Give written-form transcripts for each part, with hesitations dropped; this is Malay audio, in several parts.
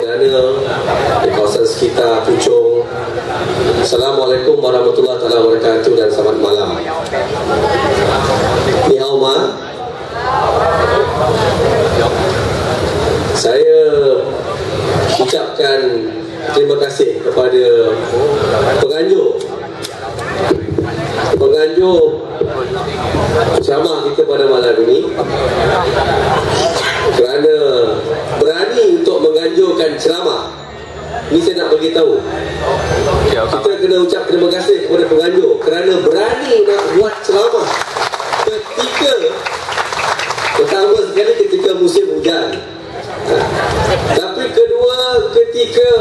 Di kawasan sekitar Puchong. Assalamualaikum warahmatullahi wabarakatuh dan selamat malam. Ni hao ma. Saya ucapkan terima kasih kepada penganjur ceramah kita pada malam ini kerana berani untuk menganjurkan ceramah. Ini saya nak beritahu, kita kena ucap terima kasih kepada penganjur kerana berani nak buat ceramah ketika, pertama sekali ketika musim hujan, tapi kedua ketika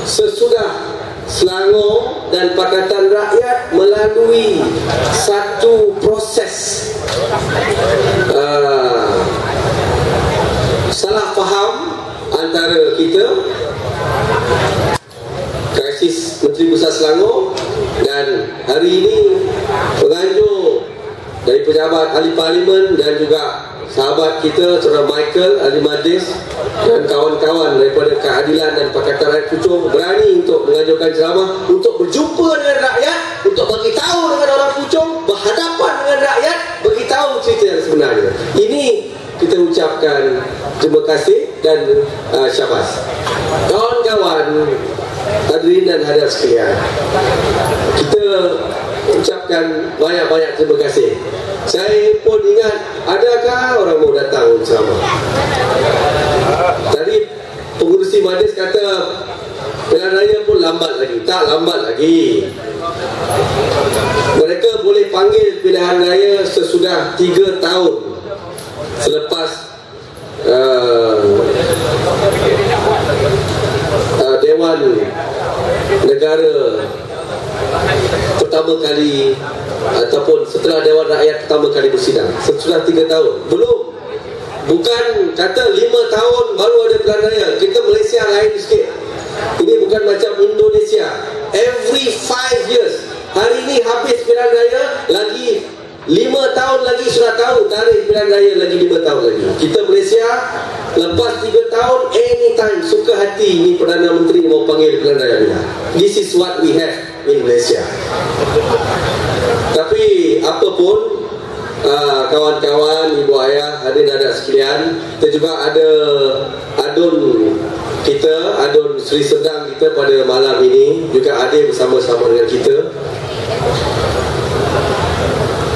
sesudah Selangor dan Pakatan Rakyat melalui satu proses salah faham antara kita, krisis Menteri Besar Selangor, dan hari ini penganjur dari pejabat ahli parlimen dan juga sahabat kita Saudara Michael Ali Madis dan kawan-kawan daripada Keadilan dan Pakatan Rakyat Puchong berani untuk mengajukan ceramah, untuk berjumpa dengan rakyat, untuk beritahu dengan orang Puchong, berhadapan dengan rakyat, beritahu cerita yang sebenarnya. Ini kita ucapkan terima kasih dan syabas. Kawan-kawan hadirin dan hadirat sekalian, kita ucapkan banyak-banyak terima kasih. Saya pun ingat, adakah orang mau datang ceramah? Tadi pengurusi majlis kata pilihan raya pun lambat lagi. Tak lambat lagi. Mereka boleh panggil pilihan raya sesudah 3 tahun selepas Dewan Negara pertama kali ataupun setelah Dewan Rakyat pertama kali bersidang. Sesudah 3 tahun. Belum. Bukan kata 5 tahun baru ada pilihan raya. Kita Malaysia lain sikit. Ini bukan macam Indonesia. Every 5 years. Hari ini habis pilihan raya, lagi 5 tahun lagi sudah tahu tarikh pilihan raya, lagi 5 tahun lagi. Kita Malaysia lepas 3 tahun, anytime suka hati ni Perdana Menteri mau panggil pilihan raya bila. This is what we have in Malaysia. Tapi apapun, kawan-kawan, ibu ayah, hadirin hadirat sekalian, kita juga ada adun kita, adun Seri Sedang kita pada malam ini juga hadir bersama-sama dengan kita.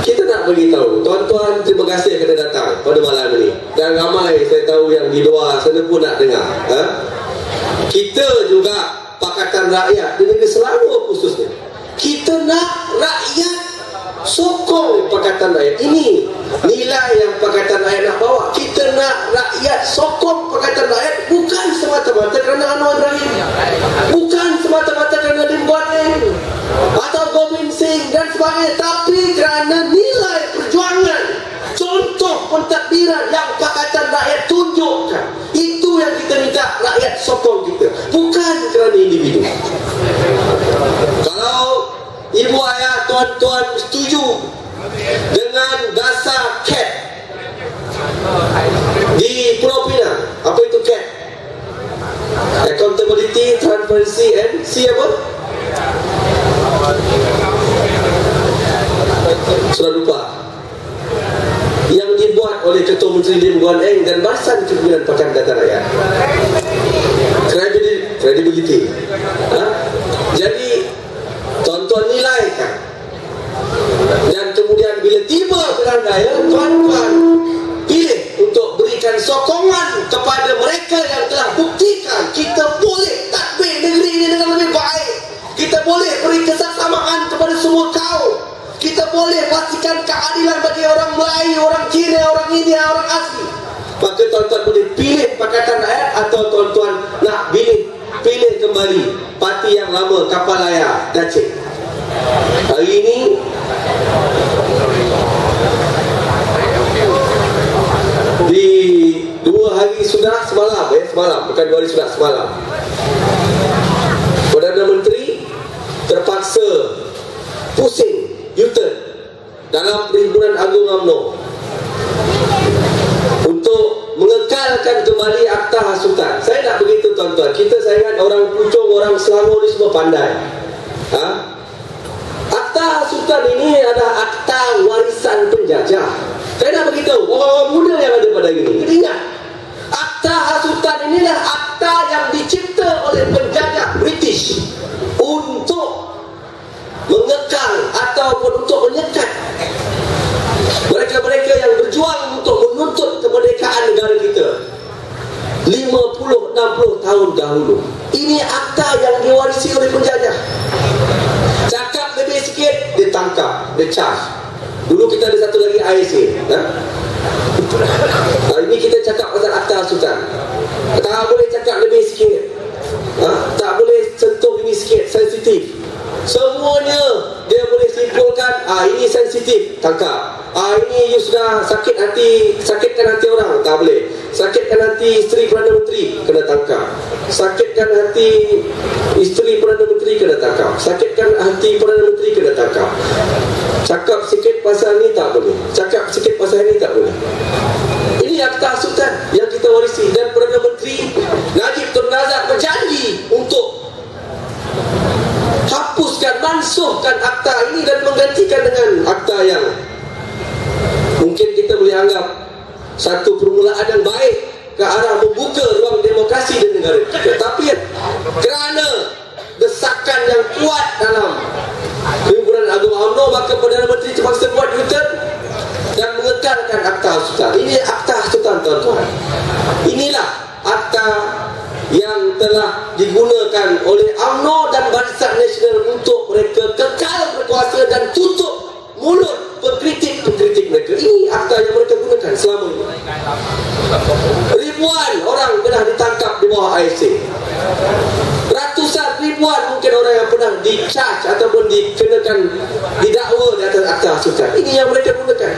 Kita nak beritahu, tuan-tuan, terima kasih kerana datang pada malam ini. Dan ramai saya tahu yang di luar sana pun nak dengar. Kita juga Pakatan Rakyat di negeri Selangor khususnya, kita nak rakyat sokong Pakatan Rakyat. Ini nilai yang Pakatan Rakyat nak bawa. Kita nak rakyat sokong Pakatan Rakyat, bukan semata-mata kerana Anwar Ibrahim, bukan semata-mata kerana Lim Guan Eng atau Gobind Singh dan sebagainya, tapi kerana nilai perjuangan, contoh pentadbiran yang Pakatan Rakyat tunjukkan. Itu yang kita minta rakyat sokong kita, bukan kerana individu. Kalau ibu ayah, tuan-tuan setuju dengan dasar CAT di Pulau Pinang, apa itu CAT? Accountability, Transparency and apa? Sudah lupa. Yang dibuat oleh Ketua Menteri Lim Guan Eng dan Barisan Kepimpinan Pakatan Rakyat. Credibility. Jadi tuan-tuan nilaikan, dan kemudian bila tiba pilihan raya, tuan-tuan pilih untuk berikan sokongan kepada mereka yang telah buktikan kita boleh tadbir negeri ini dengan lebih baik. Kita boleh beri kesesamaan kepada semua kaum. Kita boleh pastikan keadilan bagi orang Melayu, orang Cina, orang India, orang asli. Maka tuan-tuan boleh pilih Pakatan Rakyat, atau tuan-tuan nak pilih kembali parti yang lama, kapal layar Dacik. Hari ini di 2 hari sudah, semalam, bukan 2 hari sudah, semalam, Perdana Menteri terpaksa pusing, U-turn dalam Perhimpunan Agung UMNO untuk mengekalkan kembali Akta Hasutan. Saya nak begitu tuan-tuan. Saya ingat orang Puchong, orang Selangor ni semua pandai. Akta Hasutan ini adalah akta warisan penjajah. Saya nak beritahu orang muda yang ada pada ini. Ingat, Akta Hasutan inilah akta yang dicipta oleh penjajah British untuk mengekang ataupun untuk menyekat mereka-mereka yang berjuang untuk menuntut kemerdekaan negara kita 50-60 tahun dahulu. Ini akta yang diwarisi oleh penjajah. Cakap lebih sikit, dia tangkap, dia charge. Dulu kita ada satu lagi ISA. Ini kita cakap pasal Akta Hasutan. Tak boleh cakap lebih sikit, tak boleh sentuh ini sikit, sensitif. Semuanya dia boleh simpulkan, ini sensitif, tangkap. Ini you sudah sakitkan hati orang, tak boleh. Sakitkan hati isteri Perdana Menteri, kena tangkap. Sakitkan hati isteri Perdana Menteri, kena tangkap. Sakitkan hati Perdana Menteri, kena tangkap. Cakap sikit pasal ni tak boleh, cakap sikit pasal ni tak boleh. Ini Akta Hasutan yang kita warisi. Dan Perdana Menteri Najib Tun Razak berjanji untuk hapuskan, mansuhkan akta ini dan menggantikan dengan akta yang mungkin kita boleh anggap satu permulaan yang baik ke arah membuka ruang demokrasi di negara kita. Tapi kerana desakan yang kuat dalam Himpunan Agama UMNO, maka Perdana Menteri terpaksa buat U-turn dan mengekalkan Akta Hasutan. Ini Akta Hasutan, tuan-tuan. Inilah akta yang telah digunakan oleh UMNO dan Barisan Nasional untuk mereka kekal berkuasa dan tutup mulut pengkritik-pengkritik mereka. Ini akta yang mereka gunakan selama ini. Ribuan orang pernah ditangkap di bawah ISA. Ratusan ribuan mungkin orang yang pernah di-charge ataupun dikenakan, didakwa di atas Akta Hasutan. Ini yang mereka gunakan.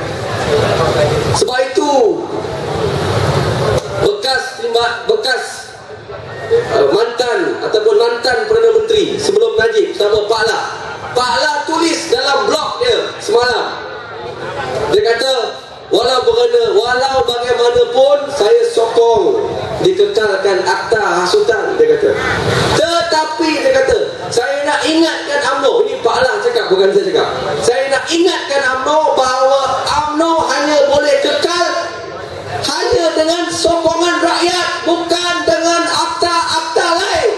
Sebab itu bekas mantan Perdana Menteri sebelum Najib, sama Pak La tulis dalam blog dia semalam. Dia kata, walau bagaimanapun saya sokong dikekalkan Akta Hasutan, dia kata. Tetapi dia kata, saya nak ingatkan UMNO, ini Pak La cakap, bukan saya cakap. Saya nak ingatkan UMNO bahawa UMNO hanya boleh kekal hanya dengan sokongan rakyat, bukan dengan akta-akta lain.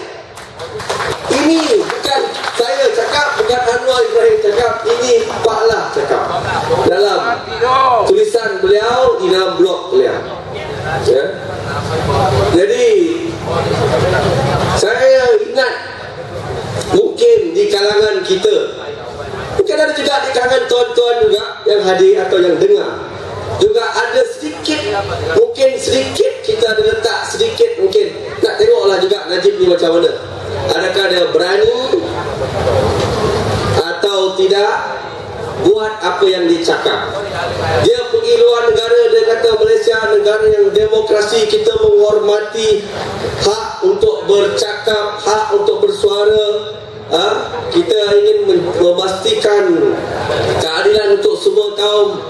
Ini bukan saya cakap, bukan Anwar Ibrahim cakap, ini Pak La cakap dalam tulisan beliau di dalam blog beliau. Ya? Jadi saya ingat, mungkin di kalangan kita, mungkin ada juga di kalangan tuan-tuan juga yang hadir atau yang dengar, juga ada sedikit kita ada letak sedikit, mungkin nak tengoklah juga Najib ni macam mana. Adakah dia berani atau tidak buat apa yang dicakap. Dia pergi luar negara, dia kata Malaysia negara yang demokrasi, kita menghormati hak untuk bercakap, hak untuk bersuara. Kita ingin memastikan keadilan untuk semua kaum.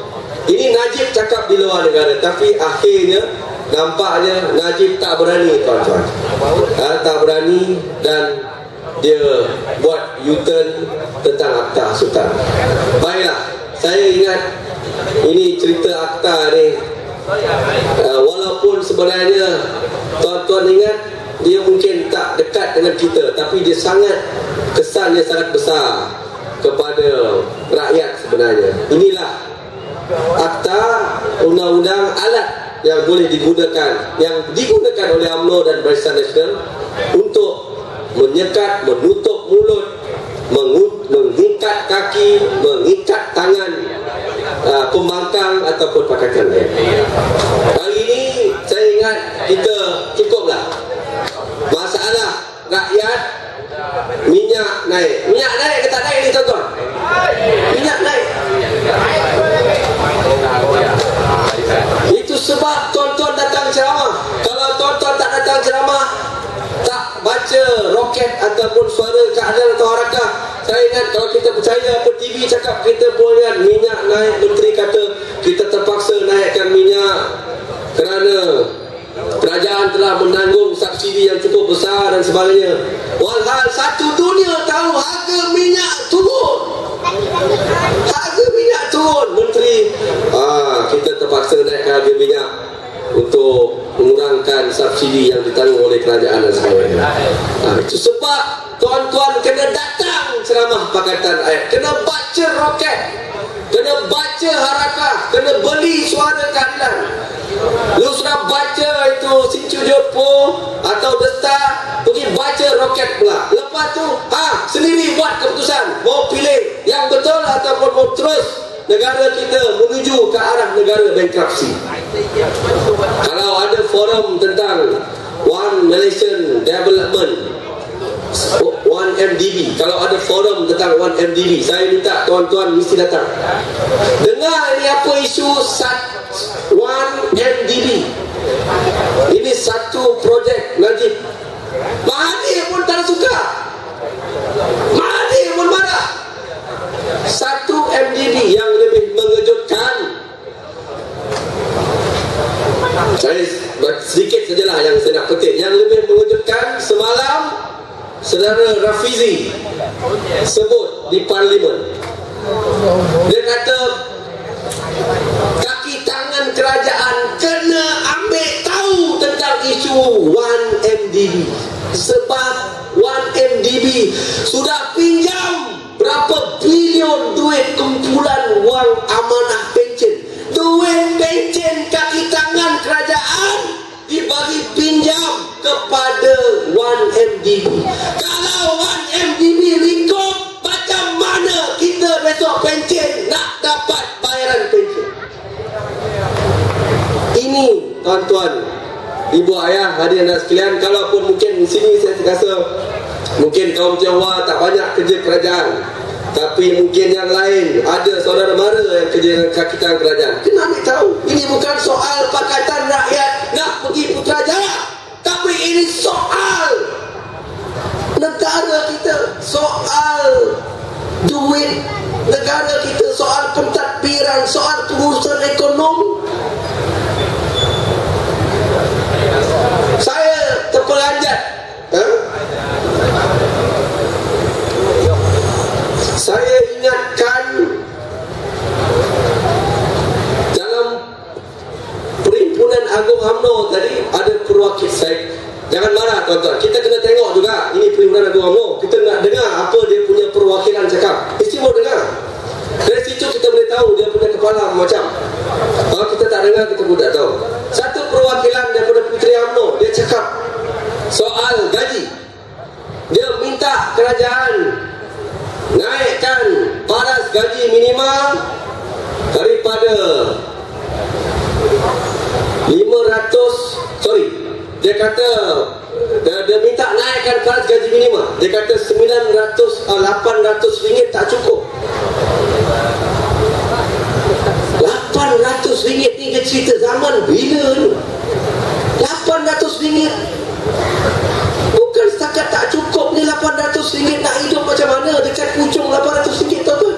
Ini Najib cakap di luar negara, tapi akhirnya nampaknya Najib tak berani, tuan-tuan. Tak berani dan dia buat U-turn tentang Akta Hasutan. Baiklah, saya ingat ini cerita akta ni, walaupun sebenarnya tuan-tuan ingat dia mungkin tak dekat dengan kita, tapi dia kesannya sangat besar kepada rakyat sebenarnya. Inilah akta undang-undang alat yang boleh digunakan, yang digunakan oleh UMNO dan Barisan Nasional untuk menyekat, menutup mulut, mengikat kaki, mengikat tangan pembangkang ataupun pakatan lain. Kali ini saya ingat kita cukuplah. Masalah rakyat, minyak naik. Minyak naik ke tak naik ni, tuan-tuan? Minyak naik. Itu sebab tuan-tuan datang ceramah. Kalau tuan-tuan tak datang ceramah, tak baca roket ataupun suara keadilan atau harakah, saya ingat kalau kita percaya apa TV cakap, kita boleh minyak naik. Menteri kata kita terpaksa naikkan minyak kerana kerajaan telah menanggung subsidi yang cukup besar dan sebagainya. Walhal satu dunia tahu harga minyak turun. Harga minyak turun. Menteri, kita terpaksa naikkan harga minyak untuk mengurangkan subsidi yang ditanggung oleh kerajaan dan sebagainya. Itu sebab tuan-tuan kena datang ceramah Pakatan Rakyat, kena baca roket, kena baca harakah, kena beli suara keadilan. Lu sudah baca itu Sincu Jopo atau Desta, pergi baca roket pula. Lepas tu sendiri buat keputusan mau pilih yang betul ataupun mau terus negara kita menuju ke arah negara bankruptcy. Kalau ada forum tentang One Malaysian Development, 1MDB, kalau ada forum tentang 1MDB, saya minta tuan-tuan mesti datang. Dengar ini apa isu 1MDB. Ini satu projek Najib. Mahathir pun tak suka, Mahathir pun marah. 1MDB yang lebih mengejutkan, saya sedikit sajalah yang saya nak petik. Yang lebih mengejutkan, semalam Saudara Rafizi sebut di Parlimen, dia kata kaki tangan kerajaan kena ambil tahu tentang isu 1MDB. Sebab 1MDB sudah pinjam berapa bilion duit kumpulan wang amanah pencen. Duit pencen kaki tangan kerajaan dibagi pinjam kepada 1MDB. Kalau 1MDB lingkup, macam mana kita besok pencen nak dapat bayaran pencen? Ini tuan-tuan, ibu ayah, hadirin dan sekalian, kalaupun mungkin di sini saya rasa mungkin kaum Tionghoa tak banyak kerja kerajaan, tapi mungkin yang lain ada saudara mara yang kerja dengan kaki tangan kerajaan. Kena ambil tahu, ini bukan soal Pakatan Rakyat nak pergi Putrajaya, tapi ini soal negara kita, soal duit negara kita, soal pentadbiran, soal pengurusan ekonomi. Saya terperanjat, saya ingatkan dalam Perhimpunan Agung UMNO tadi ada perwakil saya. Jangan marah tuan-tuan, kita kena tengok juga ini Perhimpunan Agung UMNO. Kita nak dengar apa dia punya perwakilan cakap. Mesti mau dengar. Dari situ kita boleh tahu dia punya kepala macam. Kalau kita tak dengar, kita pun tak tahu. Satu perwakilan daripada Puteri UMNO, dia cakap soal gaji. Dia minta kerajaan naikkan paras gaji minimal daripada 500, dia kata dia minta naikkan paras gaji minimal. Dia kata 800 ringgit tak cukup. 800 ringgit ni dia cerita zaman bila tu? 800 ringgit bukan setakat tak cukup ni. 800 ringgit nak hidup macam mana dekat hujung 800 ringgit tu?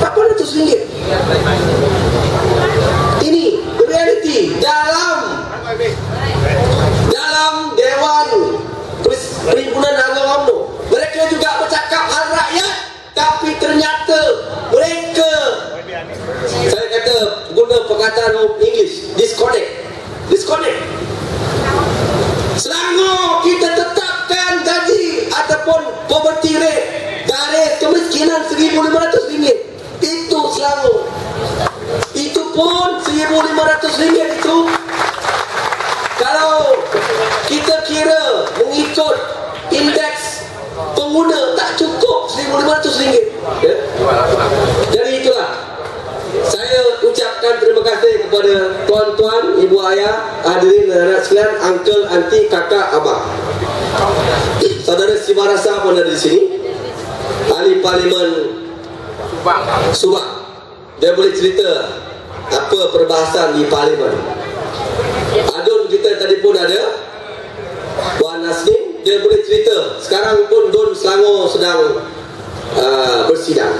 800 ringgit. Ini realiti dalam Dewan Perhimpunan Agung UMNO. Mereka juga bercakap hal rakyat, tapi ternyata mereka, saya kata guna perkataan English, disconnect. Selangor kita tetapkan gaji ataupun poverty rate, garis kemiskinan RM1,500. Itu Selangor. Itu pun RM1,500 itu kalau kita kira mengikut indeks pengguna tak cukup RM1,500. Jadi itulah, saya ucapkan terima kasih kepada tuan-tuan, ibu ayah, hadirin dan anak sekalian, uncle, aunty, kakak, abang. Saudara Simarasa pun ada di sini. Ahli Parlimen Subang. Dia boleh cerita apa perbahasan di Parlimen. Adun kita tadi pun ada, Puan Naslim, dia boleh cerita. Sekarang pun Dun Selangor sedang bersidang.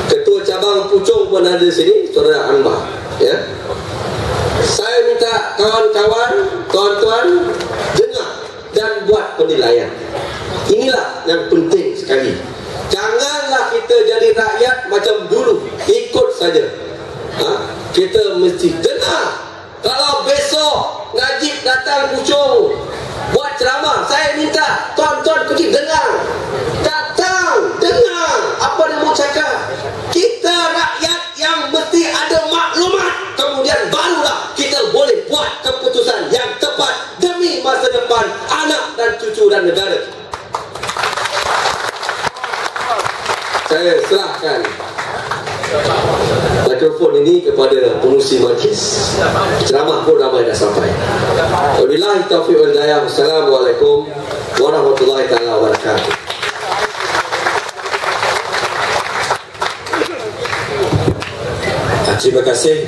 Ketua cabang Puchong pun ada di sini, Saudara Anwar. Ya. Saya minta kawan-kawan, tuan-tuan, dengar dan buat penilaian. Inilah yang penting sekali. Janganlah kita jadi rakyat macam dulu, ikut saja. Kita mesti dengar. Kalau besok Najib datang Puchong buat ceramah, saya minta tuan-tuan pergi dengar. Datang, dengar apa dia mau cakap. Kita rakyat yang mesti ada maklumat, kemudian barulah kita boleh buat keputusan yang tepat demi masa depan anak dan cucu dan negara. Saya serahkan mikrofon ini kepada pengurusi majlis. Ceramah pun ramai dah sampai. Wabillahi taufiq wal hidayah. Assalamualaikum warahmatullahi taala wabarakatuh. Terima kasih.